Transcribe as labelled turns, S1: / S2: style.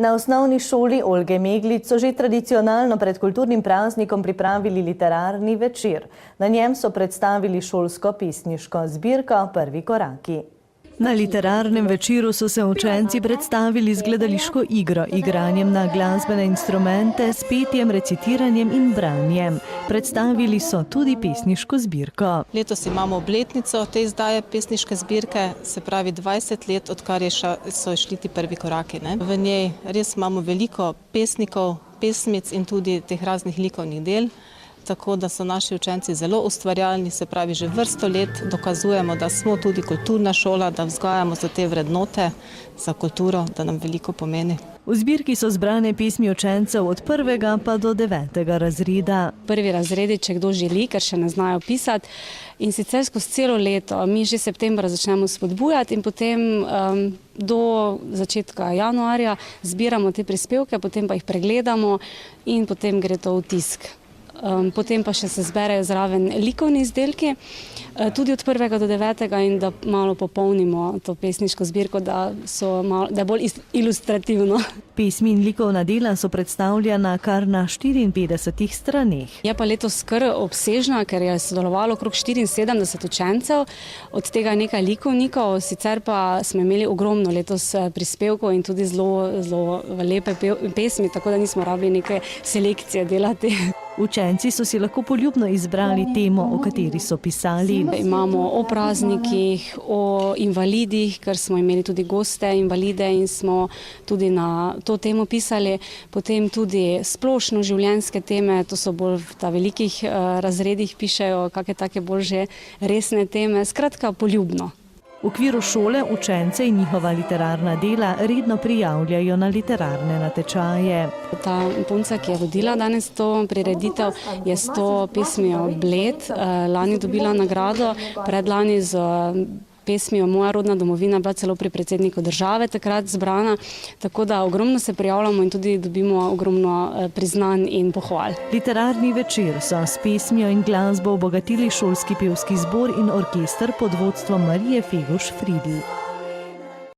S1: Na osnovni šoli Olge Meglič so že tradicionalno pred kulturnim praznikom pripravili literarni večer. Na njem so predstavili šolsko pesniško zbirko Prvi koraki. Na literarnem večeru so se učenci predstavili z gledališko igro, igranjem na glasbene instrumente, s petjem, recitiranjem in branjem. Predstavili so tudi pesniško zbirko.
S2: Letos imamo obletnico te izdaje pesniške zbirke, se pravi 20 let, odkar so šli ti prvi koraki. V njej res imamo veliko pesnikov, pesmic in tudi teh raznih likovnih del. Tako da so naši učenci zelo ustvarjalni, se pravi, že vrsto let dokazujemo, da smo tudi kulturna šola, da vzgajamo za te vrednote, za kulturo, da nam veliko pomeni.
S1: V zbirki so zbrane pesmi učencev od 1. pa do 9. razreda.
S3: Prvi razredi, če kdo želi, ker še ne znajo pisati. In sicer skozi celo leto, mi že septembra začnemo spodbujati in potem do začetka januarja zbiramo te prispevke, potem pa jih pregledamo in potem gre to v tisk. Potem pa še se zberejo zraven likovni izdelki, tudi od 1. do 9. in da malo popolnimo to pesniško zbirko, da je bolj ilustrativno.
S1: Pesmi in likovna dela so predstavljena kar na 54 straneh.
S3: Je pa letos kar obsežna, ker je sodelovalo okrog 74 učencev, od tega nekaj likovnikov, sicer pa smo imeli ogromno letos prispevkov in tudi zelo lepe pesmi, tako da nismo rabili neke selekcije delati.
S1: Učenci so si lahko poljubno izbrali temo, o kateri so pisali.
S3: Imamo o praznikih, o invalidih, ker smo imeli tudi goste invalide in smo tudi na to temo pisali. Potem tudi splošno življenjske teme, to so bolj v velikih razredih pišejo, kakšne take bolj že resne teme. Skratka, poljubno.
S1: V okviru šole učence in njihova literarna dela redno prijavljajo na literarne natečaje.
S3: Ta punca, ki je vodila danes to prireditev, je s to pesmijo Bled lani dobila nagrado, predlani z pesmijo Moja rodna domovina bila celo pri predsedniku države takrat zbrana, tako da ogromno se prijavljamo in tudi dobimo ogromno priznanj in pohval.
S1: Literarni večer so s pesmijo in glasbo obogatili šolski pevski zbor in orkester pod vodstvom Marije Feguš Fridl.